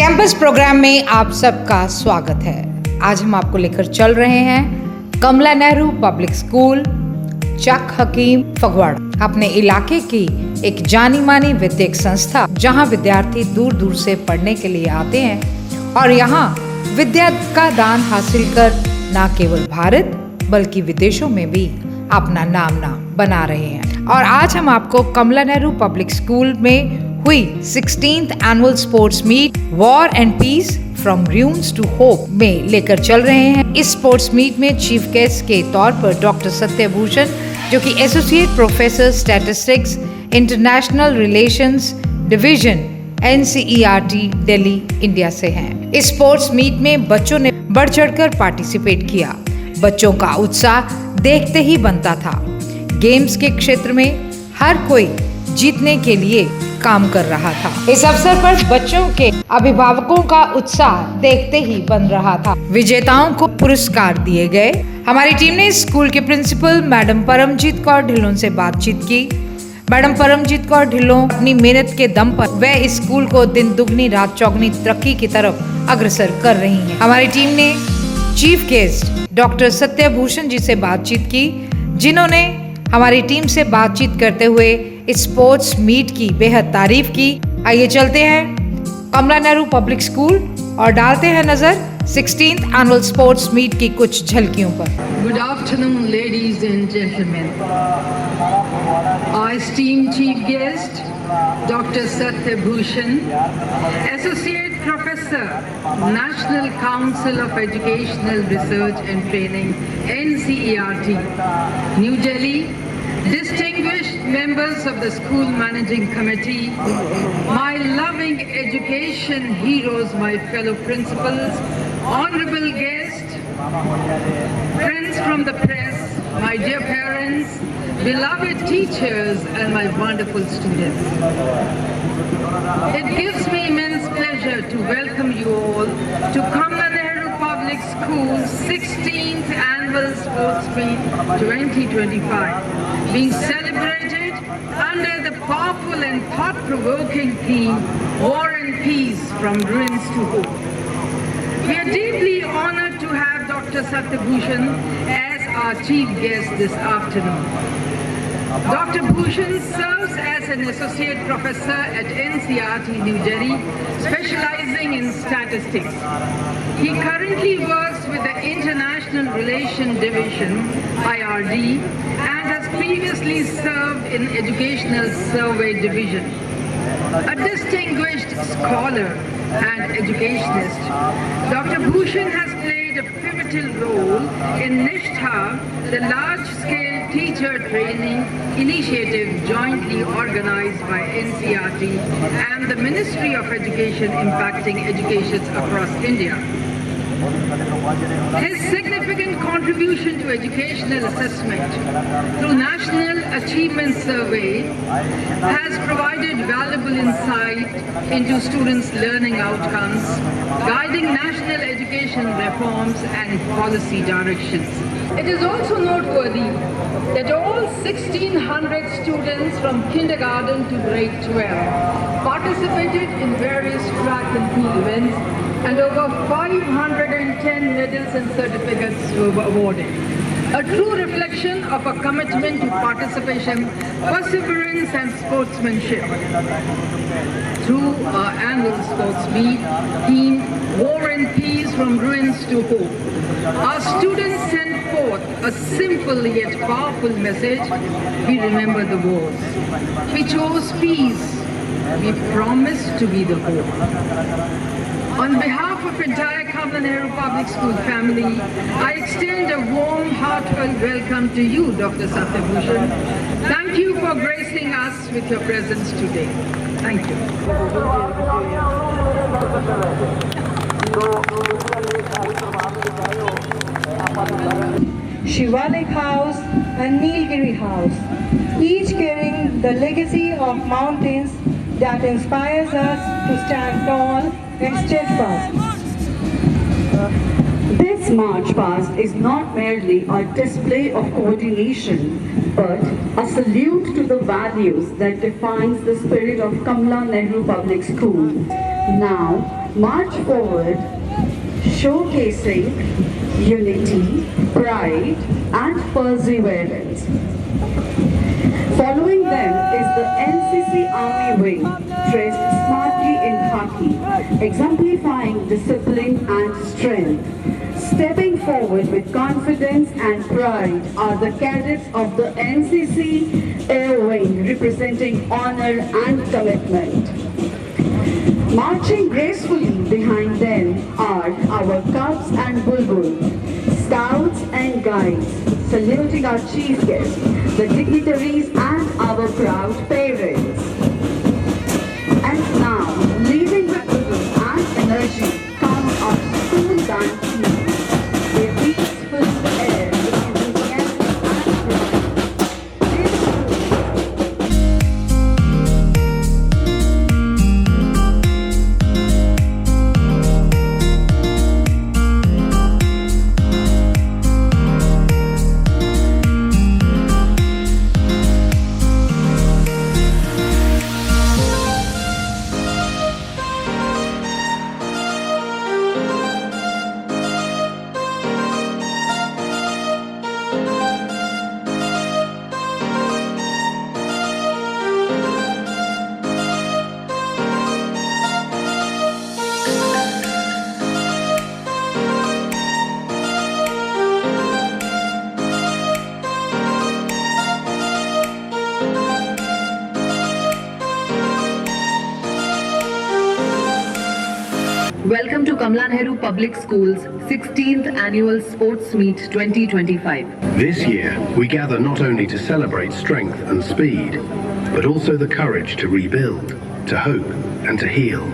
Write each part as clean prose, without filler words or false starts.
Campus programme में आप सबका स्वागत है। आज हम आपको लेकर चल रहे हैं कमला नेहरू पब्लिक स्कूल चक हकीम फगवाड़ा, अपने इलाके की एक जानी मानी विद्याक संस्था जहां विद्यार्थी दूर दूर से पढ़ने के लिए आते हैं और यहां विद्या का दान हासिल कर न केवल भारत बल्कि विदेशों में भी अपना नाम बना रहे हैं। और आज हम आपको कमला नेहरू पब्लिक स्कूल में हुई 16th annual sports meet war and peace from ruins to hope में लेकर चल रहे हैं। इस स्पोर्ट्स मीट में चीफ गेस्ट के तौर पर डॉक्टर सत्यभूषण, जो कि associate professor statistics international relations division NCERT Delhi India से हैं। इस स्पोर्ट्स मीट में बच्चों ने बढ़ चढ़कर पार्टिसिपेट किया। बच्चों का उत्साह देखते ही बनता था। गेम्स के क्षेत्र में हर कोई जीतने के लिए काम कर रहा था। इस अवसर पर बच्चों के अभिभावकों का उत्साह देखते ही बन रहा था। विजेताओं को पुरस्कार दिए गए। हमारी टीम ने स्कूल के प्रिंसिपल मैडम परमजीत कौर ढिल्लों से बातचीत की। मैडम परमजीत कौर ढिल्लों अपनी मेहनत के दम पर वह इस स्कूल को दिन दुगनी रात चौगनी तरक्की की तरफ अग्रसर कर रही हैं। हमारी टीम ने चीफ गेस्ट डॉक्टर सत्यभूषण जी से बातचीत की, जिन्होंने हमारी टीम से बातचीत करते हुए इस स्पोर्ट्स मीट की बेहद तारीफ की। आइए चलते हैं कमला नेहरू पब्लिक स्कूल और डालते हैं नजर 16th एनुअल स्पोर्ट्स मीट की कुछ झलकियों पर। Good afternoon, ladies and gentlemen. Our esteemed chief guest, Dr. Satyabhushan, Associate Professor, National Council of Educational Research and Training, NCERT, New Delhi. Distinguished members of the school managing committee, my loving education heroes, my fellow principals, honorable guests, friends from the press, my dear parents, beloved teachers, and my wonderful students. It gives me immense pleasure to welcome you all to Kamla Nehru Public School's 16th Annual Sports Meet 2025, being celebrated under the powerful and thought-provoking theme, War and Peace from Ruins to Hope. We are deeply honored to have Dr. Satyabhushan as our chief guest this afternoon. Dr. Bhushan serves as an associate professor at NCERT New Delhi, specializing in statistics. He currently works with the International Relations Division, IRD, and has previously served in Educational Survey Division. A distinguished scholar and educationist, Dr. Bhushan has played a pivotal role in Nishtha, the large-scale teacher training initiative jointly organized by NCERT and the Ministry of Education, impacting education across India. His significant contribution to educational assessment through National Achievement Survey has provided valuable insight into students' learning outcomes, guiding national education reforms and policy directions. It is also noteworthy that all 1,600 students from kindergarten to grade 12 participated in various track and field events, and over 510 medals and certificates were awarded. A true reflection of a commitment to participation, perseverance and sportsmanship. Through our annual sports meet themed War and Peace from Ruins to Hope, our students send forth a simple yet powerful message: we remember the wars, we chose peace, we promised to be the hope. On behalf of entire Kamla Nehru Public School family, I extend a warm, heartfelt welcome to you, Dr. Satyabhushan. Thank you for gracing us with your presence today. Thank you. Shivalik House and Nilgiri House, each carrying the legacy of mountains that inspires us to stand tall and steadfast. This march past is not merely a display of coordination, but a salute to the values that defines the spirit of Kamla Nehru Public School. Now, march forward, showcasing unity, pride, and perseverance. Following them is the NCC Army Wing, dressed smartly in khaki, exemplifying discipline and strength. Stepping forward with confidence and pride are the cadets of the NCC Air Wing, representing honor and commitment. Marching gracefully behind them are our Cubs and Bulbul, Scouts and Guides, saluting our chief guests, the dignitaries and our proud parents. And now, leading with rhythm and energy, come our school dance team. Their beats fill the air with enthusiasm and pride. Welcome to Kamla Nehru Public Schools 16th Annual Sports Meet 2025. This year, we gather not only to celebrate strength and speed, but also the courage to rebuild, to hope, and to heal.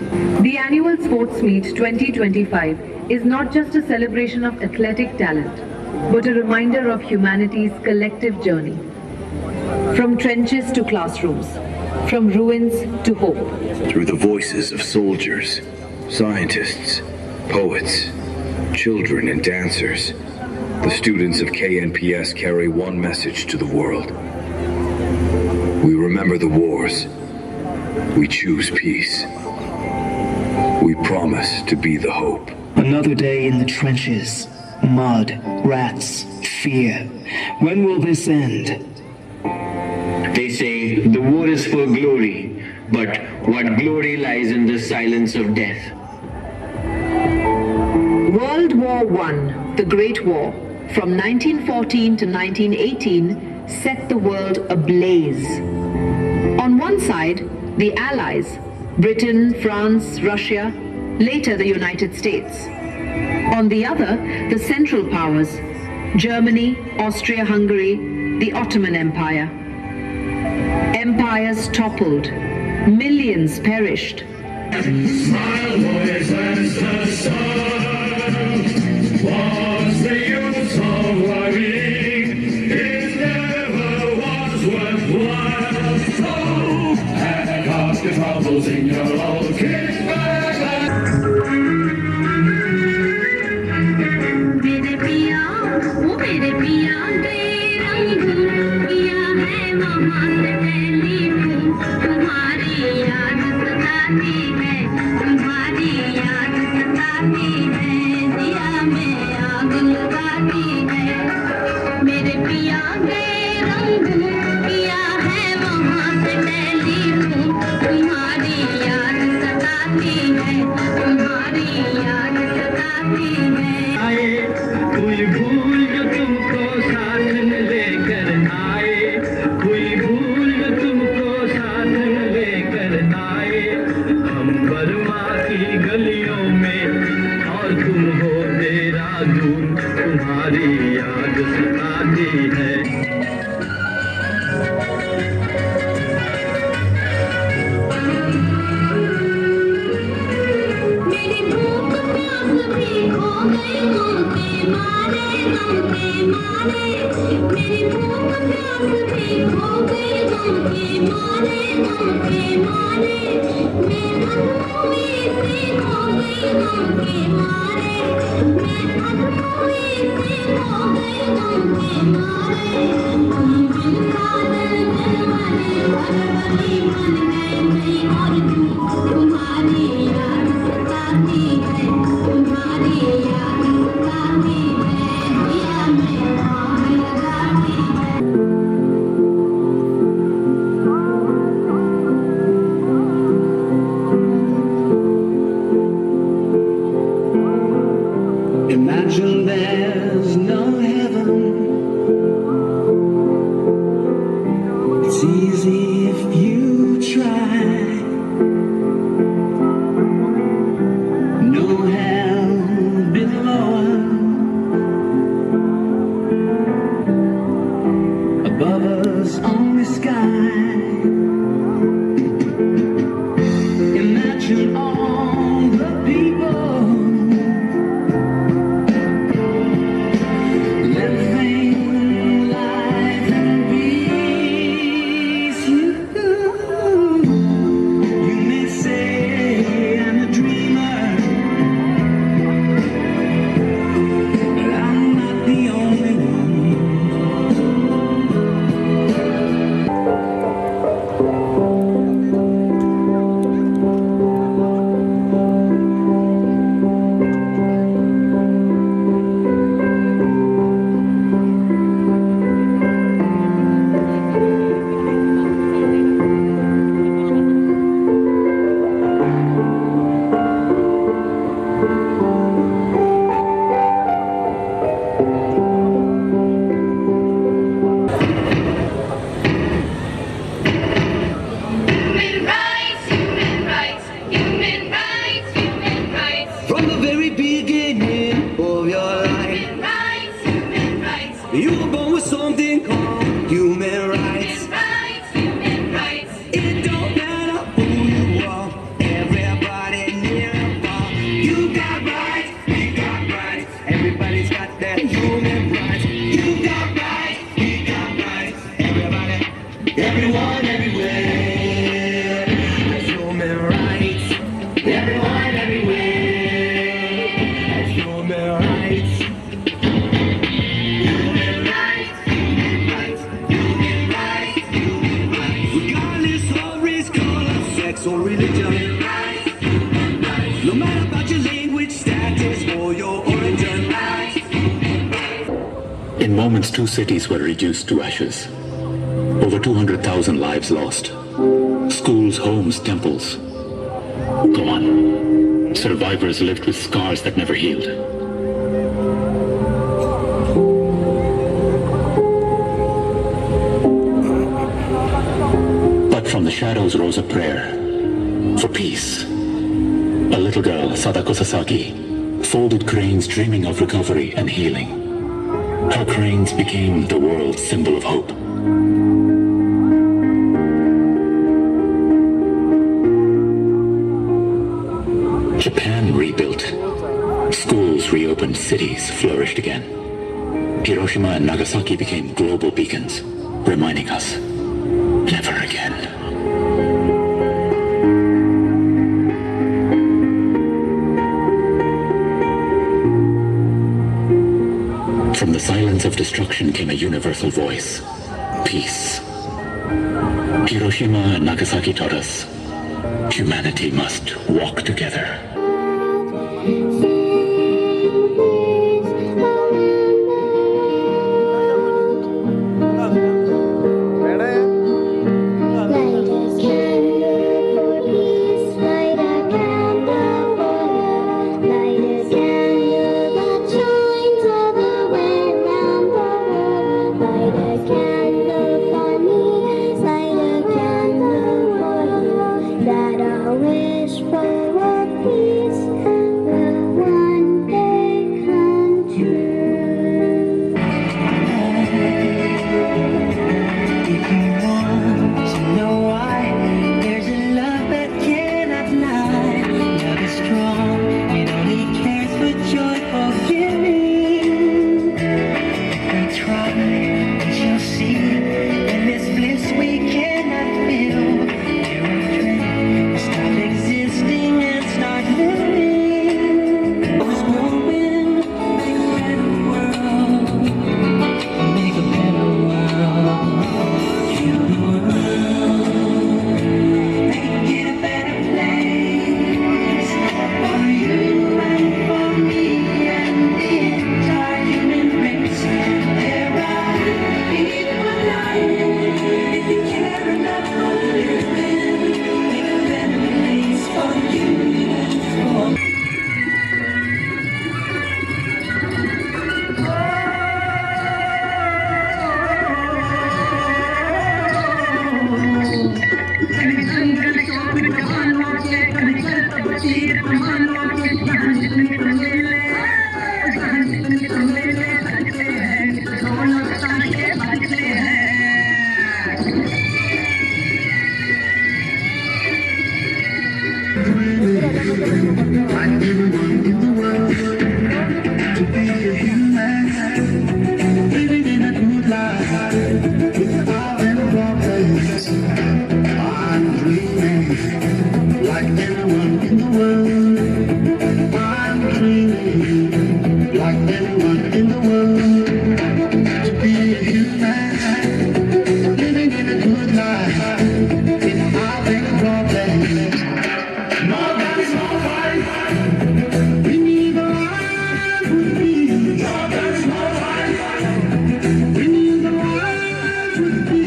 The Annual Sports Meet 2025 is not just a celebration of athletic talent, but a reminder of humanity's collective journey. From trenches to classrooms, from ruins to hope. Through the voices of soldiers, scientists, poets, children and dancers, the students of KNPS carry one message to the world. We remember the wars. We choose peace. We promise to be the hope. Another day in the trenches. Mud, rats, fear. When will this end? They say the war is for glory, but what glory lies in the silence of death. World War I, the Great War, from 1914 to 1918, set the world ablaze. On one side, the Allies, Britain, France, Russia, later the United States. On the other, the Central Powers, Germany, Austria-Hungary, the Ottoman Empire. Empires toppled, millions perished. Smile, boys, as the sun. What's the use of worrying? It never was worthwhile. So, pack up your troubles in your old kit bag. मेरे पिया वो मेरे पिया तेरा रंग किया है मामा से टेलीफोन तुम्हारी याद सताती है तुम्हारी याद सताती है दिया में आग लगाती है मेरे पिया के रंग किया है मामा से टेलीफोन तुम्हारी याद सताती है तुम्हारी याद सताती है कोई भूल जो तुमको साथ न लेकर आए कोई भूल जो तुमको साथ न लेकर आए हम बर्मा की गलियों में और तुम हो देहरादून तुम्हारी याद सताती है मेरी भूख प्यास भी खो गई गम के मारे मेरी भूख प्यास भी खो गई गम के मारे मैं अधूरी सी हो गई गम के मारे मैं अधूरी सी हो गई गम के मारे तुम कादर वाले बरबरी बन गई मैं और तुम्हारी याद सताती From the very beginning of your life, Human rights, you were born with something called human rights. human rights. It don't matter who you are, everybody nearby. You got rights, we got rights. Everybody's got their human rights. You got rights, we got rights. Everybody, everyone, everywhere. Human rights. Everyone, everywhere. Human rights. Human rights. Human rights. Human rights. Human rights. Regardless of race, color, sex, or religion. No matter about your language, status, or your origin. In moments, 2 cities were reduced to ashes. Over 200,000 lives lost. Schools, homes, temples. Gone. Survivors lived with scars that never healed. But from the shadows rose a prayer for peace. A little girl, Sadako Sasaki, folded cranes dreaming of recovery and healing. Her cranes became the world's symbol of hope. Japan rebuilt. Schools reopened, cities flourished again. Hiroshima and Nagasaki became global beacons, reminding us, never again. From the silence of destruction came a universal voice, peace. Hiroshima and Nagasaki taught us, humanity must walk together.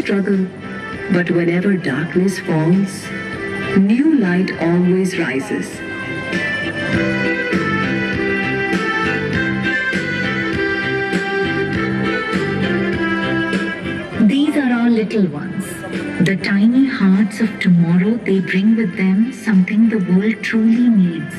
Struggle, but whenever darkness falls, new light always rises. These are our little ones. The tiny hearts of tomorrow, they bring with them something the world truly needs.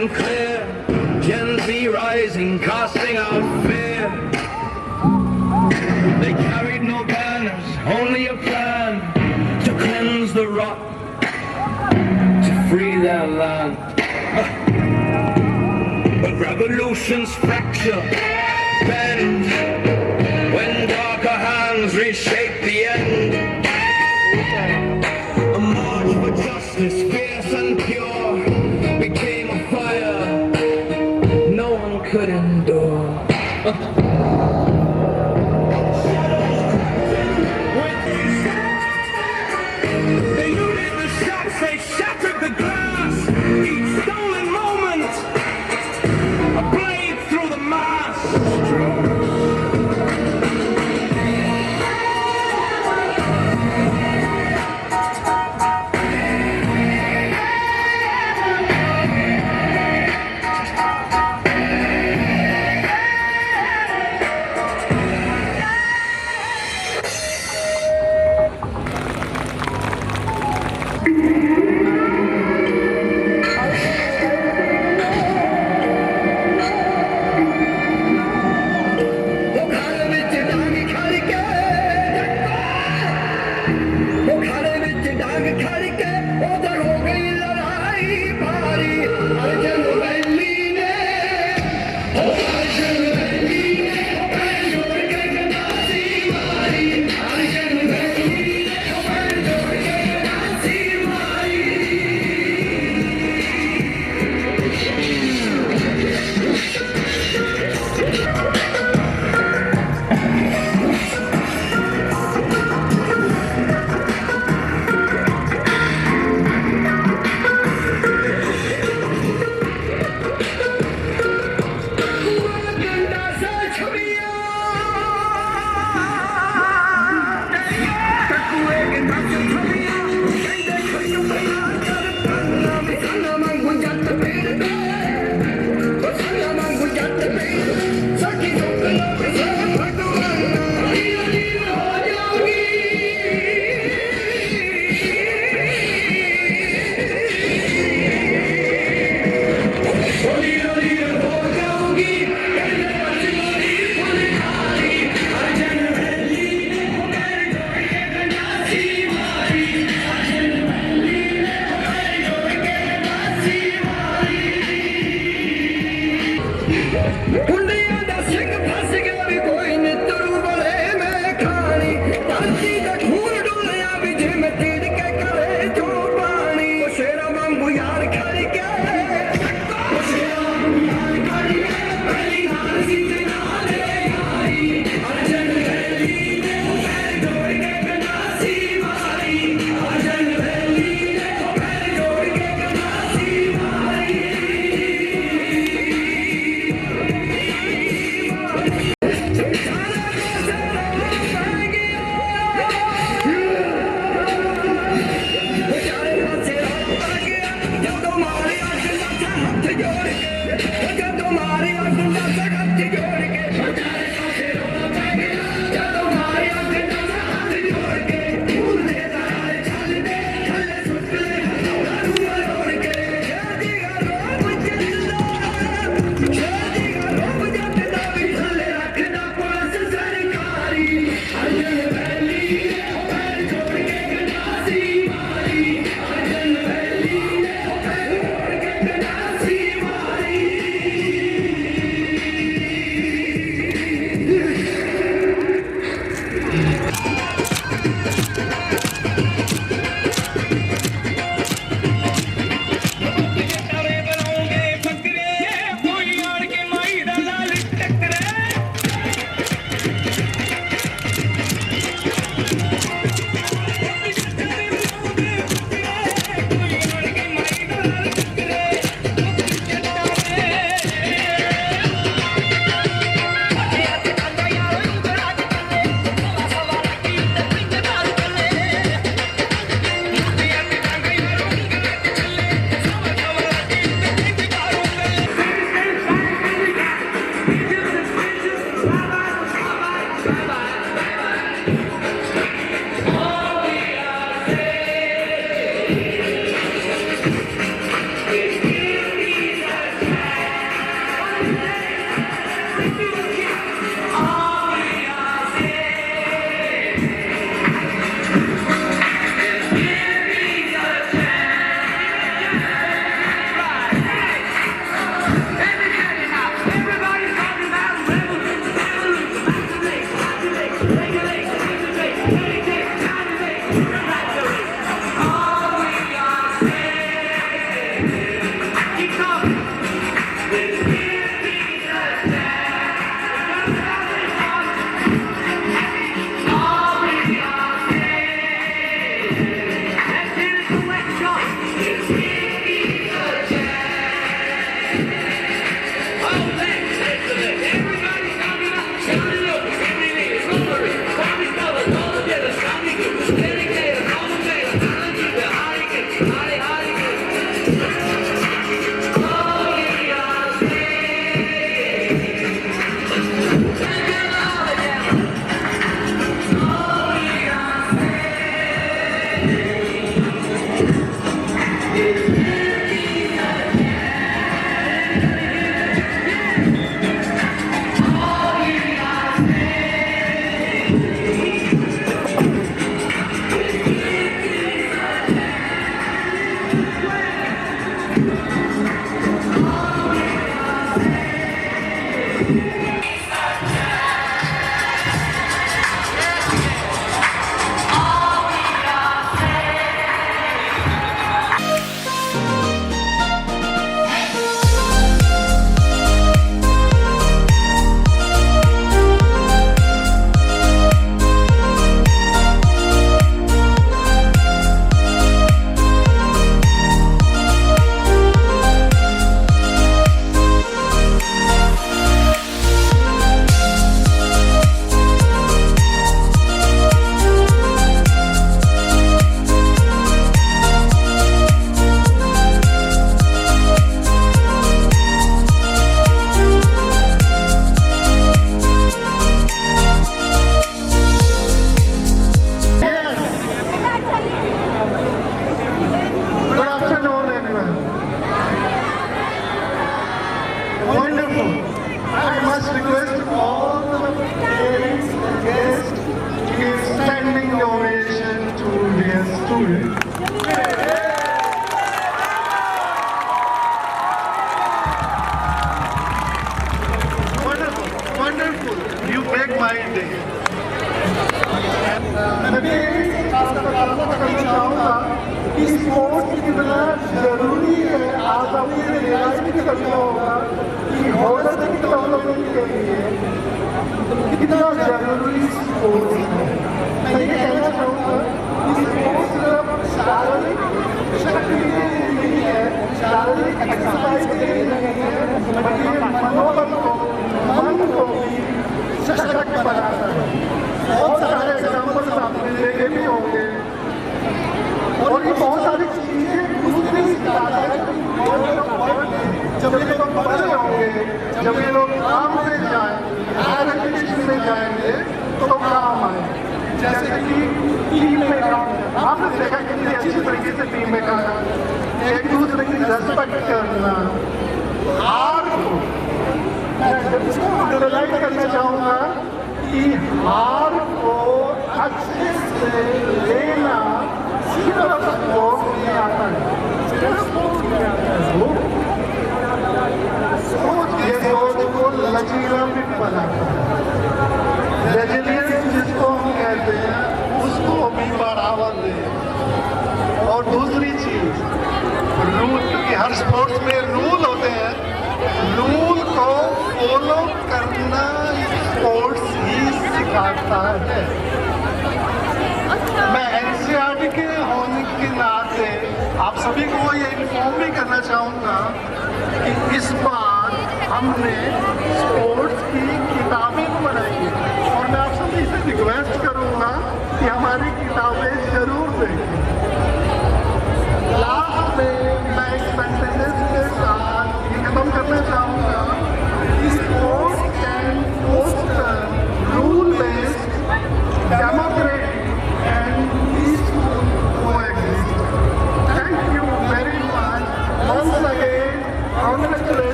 and clear. Gen Z rising, casting out fear. They carried no banners, only a plan to cleanse the rot, to free their land. But revolutions fracture, bend, when darker hands reshape the end. A march for justice, fierce and pure, became a fire no one could endure. They looted the shops, they shattered the glass. Each stolen moment, a blade through the mass.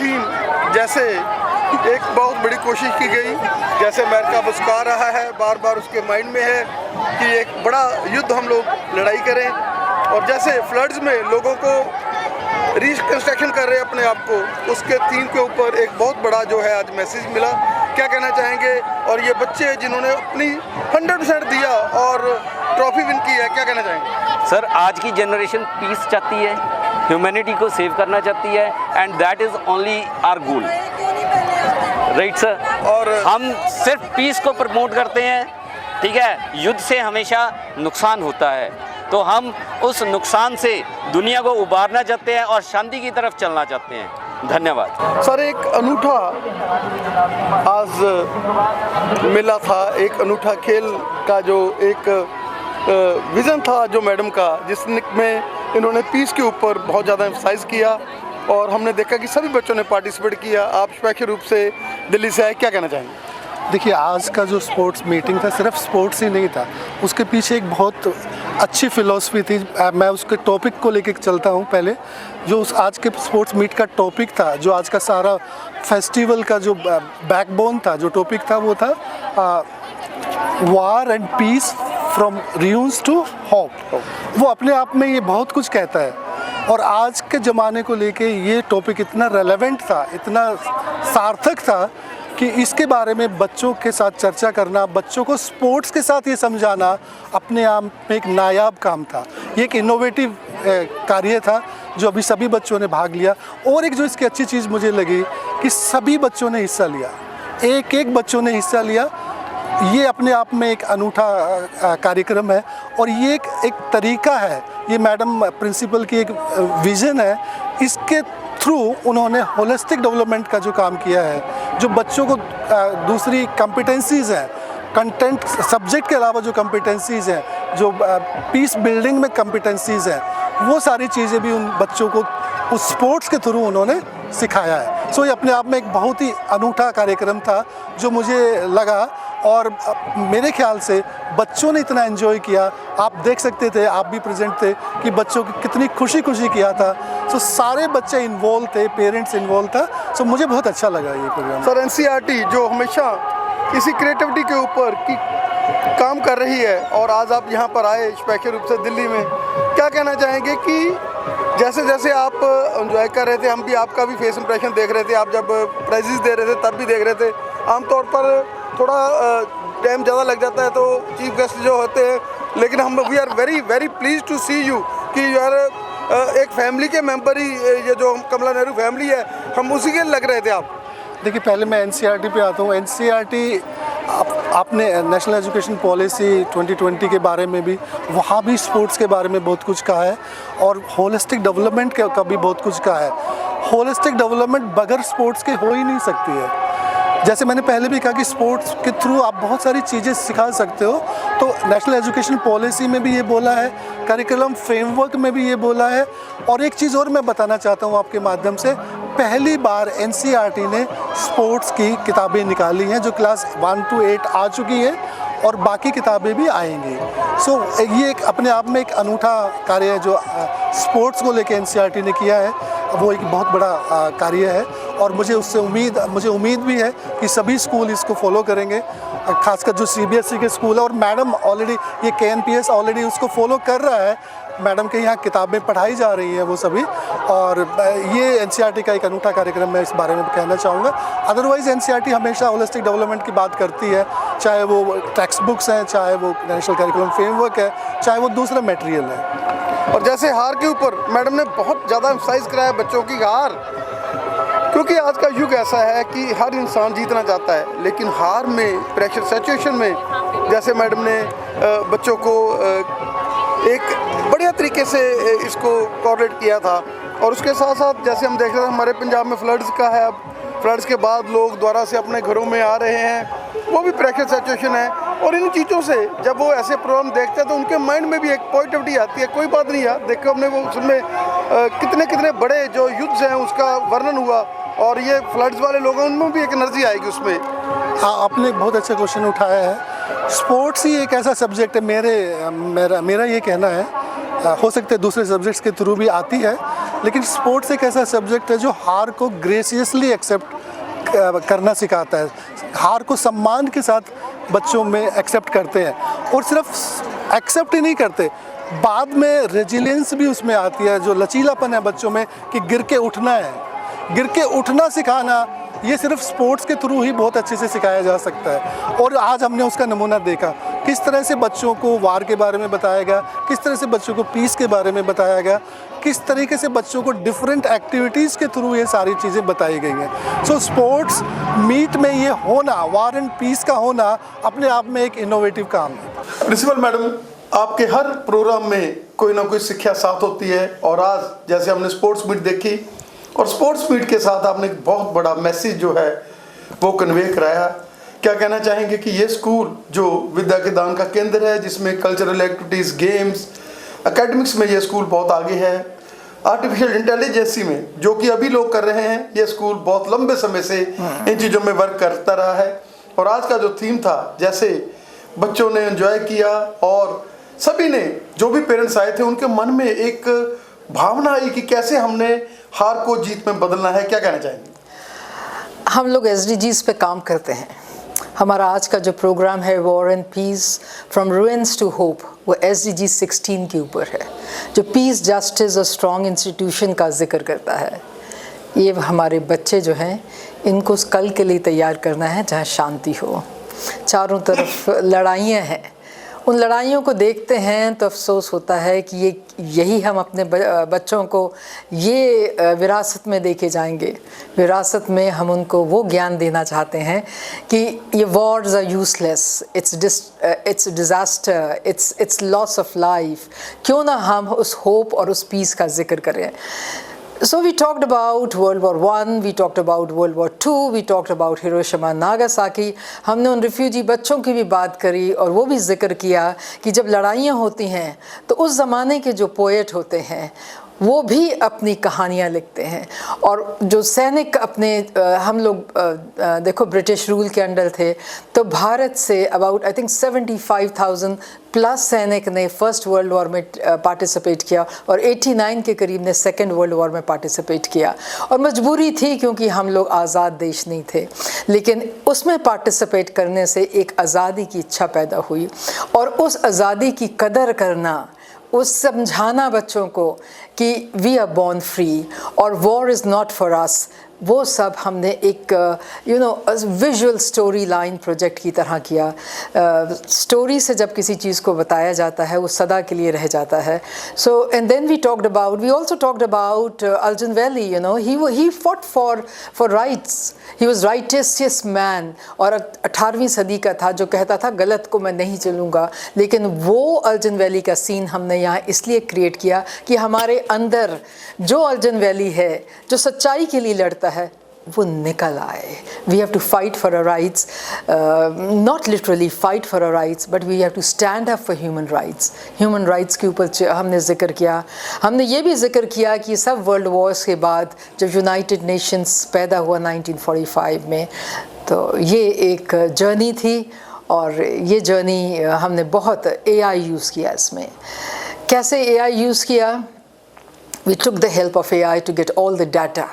हकीम जैसे एक बहुत बड़ी कोशिश की गई, जैसे America मुस्कुरा रहा है, बार बार उसके माइंड में है कि एक बड़ा युद्ध हम लोग लड़ाई करें, और जैसे फ्लड्स में लोगों को रिकंस्ट्रक्शन कर रहे हैं अपने आप को, उसके थीम के ऊपर एक बहुत बड़ा जो है आज मैसेज मिला। क्या कहना चाहेंगे? और ये बच्चे जिन्होंने अपनी 100% दिया और ट्रॉफी विन की है, क्या कहना चाहेंगे? सर, आज की जनरेशन पीस चाहती है, ह्यूमैनिटी को सेव करना चाहती है, and that is only our goal, right sir. और हम सिर्फ पीस को प्रमोट करते हैं, ठीक है। युद्ध से हमेशा नुकसान होता है, तो हम उस नुकसान से दुनिया को उबारना चाहते हैं और शांति की तरफ चलना चाहते हैं। धन्यवाद सर। एक अनूठा आज मिला था, एक अनूठा खेल का जो एक विज़न था जो मैडम का, जिसमें इन्होंने पीस के ऊपर बहुत ज़्यादा एम्फसाइज़ किया, और हमने देखा कि सभी बच्चों ने पार्टिसिपेट किया। आप स्पेशल रूप से दिल्ली से आए, क्या कहना चाहेंगे? देखिए, आज का जो स्पोर्ट्स मीटिंग था सिर्फ स्पोर्ट्स ही नहीं था, उसके पीछे एक बहुत अच्छी फ़िलॉसफी थी। मैं उसके टॉपिक को लेके चलता हूँ। पहले जो उस आज के स्पोर्ट्स मीट का टॉपिक था, जो आज का सारा फेस्टिवल का जो बैकबोन था, जो टॉपिक था, वो था war and peace from ruins to hope. वो अपने आप में ये बहुत कुछ कहता है, और आज के ज़माने को लेके ये टॉपिक इतना रेलेवेंट था, इतना सार्थक था कि इसके बारे में बच्चों के साथ चर्चा करना, बच्चों को स्पोर्ट्स के साथ ये समझाना अपने आप में एक नायाब काम था। ये एक इनोवेटिव कार्य था जो अभी सभी बच्चों ने भाग लिया। और एक जो इसकी अच्छी चीज़ मुझे लगी कि सभी बच्चों ने हिस्सा लिया, एक बच्चों ने हिस्सा लिया। ये अपने आप में एक अनूठा कार्यक्रम है, और ये एक तरीका है, ये मैडम प्रिंसिपल की एक विज़न है। इसके थ्रू उन्होंने होलिस्टिक डेवलपमेंट का जो काम किया है, जो बच्चों को दूसरी कॉम्पिटेंसीज़ हैं, कंटेंट सब्जेक्ट के अलावा जो कॉम्पिटेंसीज़ हैं, जो पीस बिल्डिंग में कॉम्पिटेंसीज़ हैं, वो सारी चीज़ें भी उन बच्चों को उस स्पोर्ट्स के थ्रू उन्होंने सिखाया है। सो ये अपने आप में एक बहुत ही अनूठा कार्यक्रम था जो मुझे लगा, और मेरे ख्याल से बच्चों ने इतना एंजॉय किया। आप देख सकते थे, आप भी प्रेजेंट थे, कि बच्चों की कितनी खुशी किया था। सो सारे बच्चे इन्वॉल्व थे, पेरेंट्स इन्वॉल्व था। सो मुझे बहुत अच्छा लगा ये प्रोग्राम। सर, एनसीईआरटी जो हमेशा इसी क्रिएटिविटी के ऊपर की काम कर रही है, और आज आप यहाँ पर आए स्पेशल रूप से दिल्ली में, क्या कहना चाहेंगे कि जैसे जैसे आप एंजॉय कर रहे थे, हम भी आपका भी फेस इंप्रेशन देख रहे थे, आप जब प्राइजेस दे रहे थे तब भी देख रहे थे। आमतौर पर थोड़ा टाइम ज़्यादा लग जाता है तो चीफ गेस्ट जो होते हैं, लेकिन हम we are very very please to see you कि यू आर एक फैमिली के मेंबर ही, ये जो कमला नेहरू फैमिली है, हम उसी के लग रहे थे आप। देखिए, पहले मैं एनसीईआरटी पे आता हूँ। एनसीईआरटी आपने नेशनल एजुकेशन पॉलिसी 2020 के बारे में भी, वहाँ भी स्पोर्ट्स के बारे में बहुत कुछ कहा है, और होलिस्टिक डेवलपमेंट का भी बहुत कुछ कहा है। होलिस्टिक डेवलपमेंट बगैर स्पोर्ट्स के हो ही नहीं सकती है। जैसे मैंने पहले भी कहा कि स्पोर्ट्स के थ्रू आप बहुत सारी चीज़ें सिखा सकते हो, तो नेशनल एजुकेशन पॉलिसी में भी ये बोला है, करिकुलम फ्रेमवर्क में भी ये बोला है। और एक चीज़ और मैं बताना चाहता हूँ आपके माध्यम से, पहली बार एनसीईआरटी ने स्पोर्ट्स की किताबें निकाली हैं, जो क्लास 1 to 8 आ चुकी हैं, और बाकी किताबें भी आएंगी। सो ये एक अपने आप में एक अनूठा कार्य है जो स्पोर्ट्स को लेके एनसीईआरटी ने किया है। वो एक बहुत बड़ा कार्य है, और मुझे उम्मीद भी है कि सभी स्कूल इसको फॉलो करेंगे, खासकर जो सीबीएसई के स्कूल है। और मैडम ऑलरेडी, ये केएनपीएस ऑलरेडी उसको फॉलो कर रहा है। मैडम के यहाँ किताबें पढ़ाई जा रही हैं वो सभी, और ये एनसीईआरटी का एक अनूठा कार्यक्रम मैं इस बारे में कहना चाहूँगा। अदरवाइज़ एनसीईआरटी हमेशा होलिस्टिक डेवलपमेंट की बात करती है, चाहे वो टेक्स्ट बुक्स हैं, चाहे वो नेशनल करिकुलम फ्रेमवर्क है, चाहे वो दूसरा मटेरियल है। और जैसे हार के ऊपर मैडम ने बहुत ज़्यादा एम्फसाइज कराया बच्चों की हार, क्योंकि आज का युग ऐसा है कि हर इंसान जीतना चाहता है, लेकिन हार में, प्रेशर सिचुएशन में, जैसे मैडम ने बच्चों को एक बढ़िया तरीके से इसको कोऑर्डिनेट किया था। और उसके साथ साथ जैसे हम देख रहे हैं हमारे पंजाब में फ्लड्स का है, अब फ्लड्स के बाद लोग दोबारा से अपने घरों में आ रहे हैं, वो भी प्रेशर सिचुएशन है। और इन चीज़ों से जब वो ऐसे प्रोग्राम देखते हैं तो उनके माइंड में भी एक पॉजिटिविटी आती है। कोई बात नहीं यार, देखो हमने वो उसमें कितने बड़े जो युद्ध हैं उसका वर्णन हुआ, और ये फ्लड्स वाले लोगों उनमें भी एक एनर्जी आएगी उसमें। हाँ, आपने बहुत अच्छा क्वेश्चन उठाया है। स्पोर्ट्स ही एक ऐसा सब्जेक्ट है, मेरा ये कहना है हो सकता है दूसरे सब्जेक्ट्स के थ्रू भी आती है, लेकिन स्पोर्ट्स एक ऐसा सब्जेक्ट है जो हार को ग्रेसियसली एक्सेप्ट करना सिखाता है, हार को सम्मान के साथ बच्चों में एक्सेप्ट करते हैं, और सिर्फ एक्सेप्ट ही नहीं करते, बाद में रेजिलियंस भी उसमें आती है, जो लचीलापन है बच्चों में कि गिर के उठना है, गिर के उठना सिखाना ये सिर्फ स्पोर्ट्स के थ्रू ही बहुत अच्छे से सिखाया जा सकता है। और आज हमने उसका नमूना देखा, किस तरह से बच्चों को वार के बारे में बताया गया, किस तरह से बच्चों को पीस के बारे में बताया गया, किस तरीके से बच्चों को डिफरेंट एक्टिविटीज़ के थ्रू ये सारी चीज़ें बताई गई हैं। सो स्पोर्ट्स मीट में ये होना, वार एंड पीस का होना अपने आप में एक इनोवेटिव काम है। प्रिंसिपल मैडम, आपके हर प्रोग्राम में कोई ना कोई शिक्षा साथ होती है, और आज जैसे हमने स्पोर्ट्स मीट देखी, और स्पोर्ट्स मीट के साथ आपने एक बहुत बड़ा मैसेज जो है वो कन्वे कराया। क्या कहना चाहेंगे कि ये स्कूल जो विद्या के दान का केंद्र है, जिसमें कल्चरल एक्टिविटीज़, गेम्स, एकेडमिक्स में ये स्कूल बहुत आगे है, आर्टिफिशियल इंटेलिजेंसी में जो कि अभी लोग कर रहे हैं, ये स्कूल बहुत लंबे समय से इन चीज़ों में वर्क करता रहा है। और आज का जो थीम था, जैसे बच्चों ने एंजॉय किया और सभी ने, जो भी पेरेंट्स आए थे, उनके मन में एक भावना आई कि कैसे हमने हार को जीत में बदलना है। क्या कहना चाहेंगे? हम लोग SDGs पे काम करते हैं। हमारा आज का जो प्रोग्राम है war and peace from ruins to hope, वो SDG 16 के ऊपर है, जो पीस, जस्टिस और स्ट्रॉन्ग इंस्टीट्यूशन का जिक्र करता है। ये हमारे बच्चे जो हैं, इनको कल के लिए तैयार करना है जहाँ शांति हो। चारों तरफ लड़ाइयाँ हैं, उन लड़ाइयों को देखते हैं तो अफसोस होता है कि यही हम अपने बच्चों को ये विरासत में देके जाएंगे। विरासत में हम उनको वो ज्ञान देना चाहते हैं कि ये wars are useless, it's disaster, it's loss of life. क्यों ना हम उस होप और उस पीस का जिक्र करें। So we talked about World War I, we talked about World War II, we talked about Hiroshima, Nagasaki. हमने उन रिफ्यूजी बच्चों की भी बात करी और वो भी जिक्र किया कि जब लड़ाइयाँ होती हैं तो उस ज़माने के जो पोएट होते हैं वो भी अपनी कहानियाँ लिखते हैं। और जो सैनिक अपने हम लोग देखो ब्रिटिश रूल के अंडर थे, तो Bharat say about I think 75,000 plus सैनिक ने फर्स्ट वर्ल्ड वॉर में पार्टिसिपेट किया और 89 के करीब ने सेकेंड वर्ल्ड वॉर में पार्टिसिपेट किया। और मजबूरी थी क्योंकि हम लोग आज़ाद देश नहीं थे, लेकिन उसमें पार्टिसिपेट करने से एक आज़ादी की इच्छा पैदा हुई और उस आज़ादी की कदर करना, उस समझाना बच्चों को कि वी आर बॉर्न फ्री और war is not for us, वो सब हमने एक विजुअल स्टोरी लाइन प्रोजेक्ट की तरह किया। स्टोरी से जब किसी चीज़ को बताया जाता है वो सदा के लिए रह जाता है। So and then we also talked about Arjun valley, he fought for rights, he was righteous man. और 18वीं सदी का था जो कहता था गलत को मैं नहीं चलूँगा। लेकिन वो अर्जुन वैली का सीन हमने यहाँ इसलिए क्रिएट किया कि हमारे अंदर जो अर्जुन वैली है, जो सच्चाई के लिए लड़ता है, वो निकल आए। We have to fight for our rights, not literally fight for our rights, but we have to stand up for human rights. Human rights के ऊपर हमने जिक्र किया। हमने ये भी जिक्र किया कि सब वर्ल्ड वॉर्स के बाद जब यूनाइटेड नेशंस पैदा हुआ 1945 में, तो ये एक जर्नी थी और ये जर्नी हमने बहुत AI यूज़ किया इसमें। कैसे AI यूज़ किया? We took the help of AI to get all the data.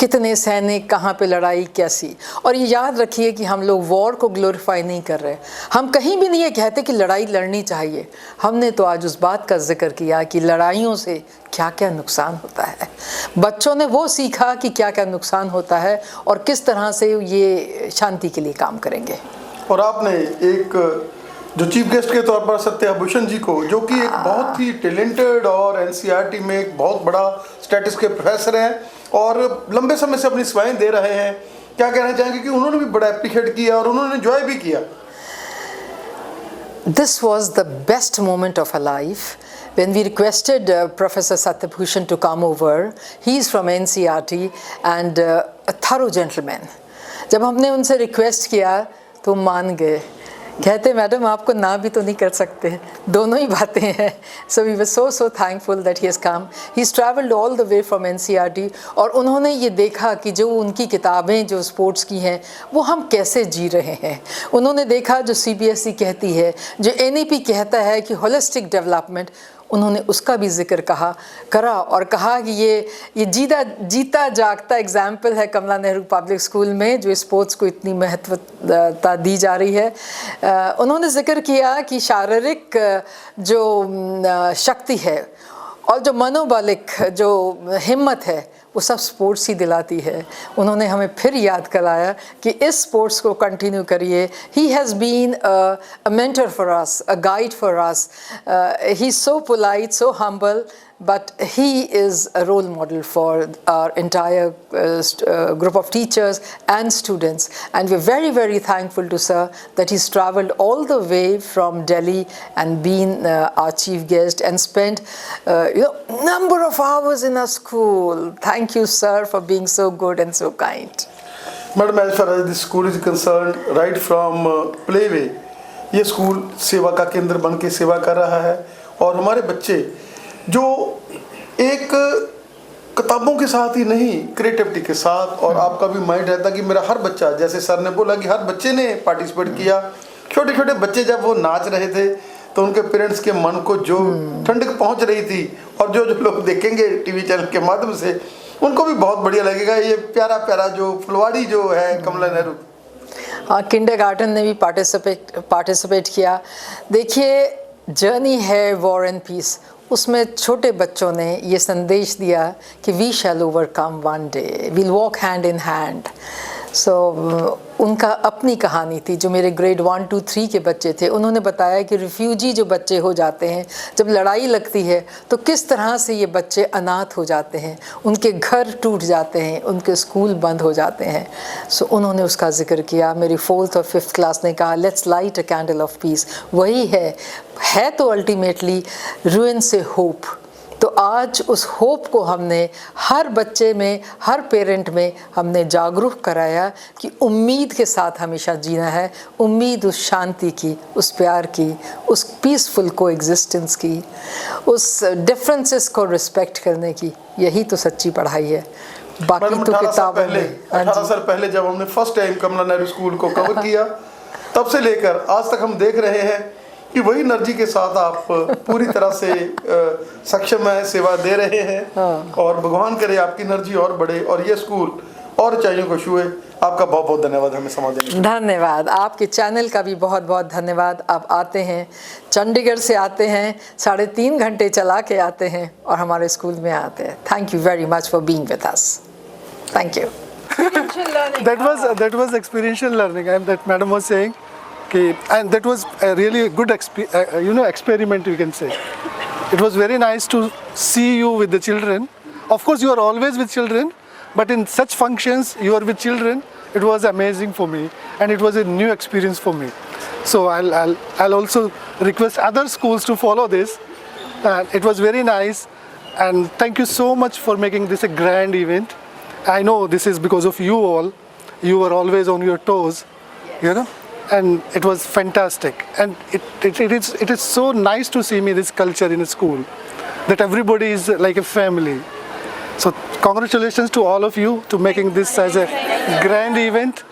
कितने सैनिक, कहाँ पे लड़ाई कैसी। और ये याद रखिए कि हम लोग वॉर को ग्लोरीफाई नहीं कर रहे। हम कहीं भी नहीं ये कहते कि लड़ाई लड़नी चाहिए। हमने तो आज उस बात का जिक्र किया कि लड़ाइयों से क्या क्या नुकसान होता है। बच्चों ने वो सीखा कि क्या क्या नुकसान होता है और किस तरह से ये शांति के लिए काम करेंगे। और आपने एक जो चीफ गेस्ट के तौर पर सत्यभूषण जी को, जो कि एक बहुत ही टैलेंटेड और NCERT में एक बहुत बड़ा स्टैटिस्टिक्स के प्रोफेसर हैं और लंबे समय से अपनी सेवाएं दे रहे हैं, क्या कहना चाहेंगे कि उन्होंने भी बड़ा एप्रिशिएट किया और उन्होंने एंजॉय भी किया? This was the best moment of our life when we requested Professor Satyabhushan to come over. He is from NCERT and a thorough gentleman. जब हमने उनसे रिक्वेस्ट किया तो मान गए। कहते मैडम आपको ना भी तो नहीं कर सकते, दोनों ही बातें हैं। So we were so thankful that he has come. He is travelled all the way from NCERT और उन्होंने ये देखा कि जो उनकी किताबें जो स्पोर्ट्स की हैं वो हम कैसे जी रहे हैं। उन्होंने देखा जो CBSE कहती है, जो NEP कहता है कि होलिस्टिक डेवलपमेंट, उन्होंने उसका भी जिक्र करा और कहा कि ये जीता जागता एग्जाम्पल है कमला नेहरू पब्लिक स्कूल में, जो स्पोर्ट्स को इतनी महत्वता दी जा रही है। उन्होंने जिक्र किया कि शारीरिक जो शक्ति है और जो मनोबलिक जो हिम्मत है वो सब स्पोर्ट्स ही दिलाती है। उन्होंने हमें फिर याद कराया कि इस स्पोर्ट्स को कंटिन्यू करिए। He has been a mentor for us, a guide for us. He is so polite, so humble, but he is a role model for our entire group of teachers and students, and we're very, very thankful to sir that he's traveled all the way from Delhi and been our chief guest and spent number of hours in our school. Thank you sir for being so good and so kind. Madam, as far as the school is concerned, right from playway, ये school सेवा का केंद्र बन के सेवा कर रहा है और हमारे बच्चे जो एक किताबों के साथ ही नहीं, क्रिएटिविटी के साथ, और आपका भी माइंड रहता कि मेरा हर बच्चा, जैसे सर ने बोला कि हर बच्चे ने पार्टिसिपेट किया। छोटे छोटे बच्चे जब वो नाच रहे थे तो उनके पेरेंट्स के मन को जो ठंडक पहुंच रही थी, और जो लोग देखेंगे टीवी चैनल के माध्यम से उनको भी बहुत बढ़िया लगेगा। ये प्यारा प्यारा जो फुलवाड़ी जो है कमला नेहरू। हाँ, किंडरगार्टन ने भी पार्टिसिपेट किया। देखिए, जर्नी है वॉर एंड पीस, उसमें छोटे बच्चों ने ये संदेश दिया कि we shall overcome one day, we'll walk hand in hand. So उनका अपनी कहानी थी। जो मेरे ग्रेड 1, 2, 3 के बच्चे थे, उन्होंने बताया कि रिफ्यूजी जो बच्चे हो जाते हैं, जब लड़ाई लगती है तो किस तरह से ये बच्चे अनाथ हो जाते हैं, उनके घर टूट जाते हैं, उनके स्कूल बंद हो जाते हैं। सो उन्होंने उसका जिक्र किया। मेरी 4th और 5th क्लास ने कहा let's light a candle of peace. वही है तो अल्टीमेटली रुइन से होप। तो आज उस होप को हमने हर बच्चे में, हर पेरेंट में हमने जागरूक कराया कि उम्मीद के साथ हमेशा जीना है। उम्मीद उस शांति की, उस प्यार की, उस पीसफुल को एग्जिस्टेंस की, उस डिफरेंसेस को रिस्पेक्ट करने की, यही तो सच्ची पढ़ाई है। बाकी तो किताबों में 18 साल पहले जब हमने फर्स्ट टाइम कमला नेहरू स्कूल को कवर किया, तब से लेकर आज तक हम देख रहे हैं कि वही एनर्जी के साथ आप पूरी तरह से सक्षम है, सेवा दे रहे हैं। और भगवान करे आपकी एनर्जी और बढ़े और ये स्कूल और ऊंचाइयों को छुए। आपका बहुत बहुत धन्यवाद हमें समय देने के लिए। धन्यवाद। आपके चैनल का भी बहुत बहुत धन्यवाद। आप आते हैं, चंडीगढ़ से आते हैं, 3.5 घंटे चला के आते हैं और हमारे स्कूल में आते हैं। Thank you very much for being with us. Thank you. That was experiential learning, and that madam was saying, and that was a really good experiment, you can say. It was very nice to see you with the children. Of course, you are always with children, but in such functions, you are with children. It was amazing for me, and it was a new experience for me. So I'll also request other schools to follow this. It was very nice, and thank you so much for making this a grand event. I know this is because of you all. You were always on your toes, and it was fantastic. And it is so nice to see this culture in a school, that everybody is like a family. So congratulations to all of you to making this as a grand event.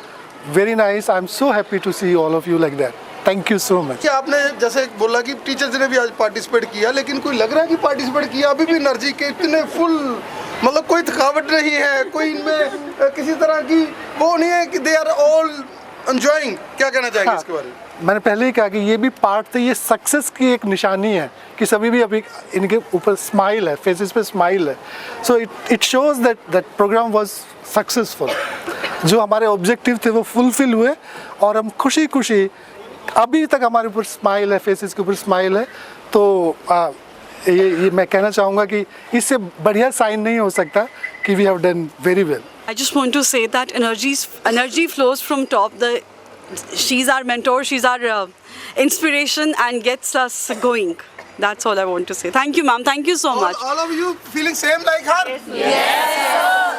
Very nice. I'm so happy to see all of you like that. Thank you so much. क्या आपने जैसे बोला कि teachers ने भी आज participate किया, लेकिन कोई लग रहा है कि पार्टिसिपेट किया अभी भी एनर्जी के इतने फुल, मतलब कोई थकावट नहीं है, कोई इनमें किसी तरह की वो नहीं है कि दे आर ऑल एंजॉयिंग। क्या कहना चाहेंगे इसके बारे में? मैंने पहले ही कहा कि ये भी पार्ट थे, ये सक्सेस की एक निशानी है कि सभी भी अभी इनके ऊपर स्माइल है, फेसेस पे स्माइल है। So it shows that programme was successful. जो हमारे ऑब्जेक्टिव थे वो फुलफिल हुए और हम खुशी खुशी अभी तक हमारे ऊपर स्माइल है, फेसेस के ऊपर स्माइल है। तो ये मैं कहना चाहूँगा कि इससे बढ़िया साइन नहीं हो सकता कि we have done very well. I just want to say that energy flows from top. She's our mentor, she's our inspiration and gets us going. That's all I want to say. Thank you, ma'am. Thank you so much. All of you feeling same like her? Yes.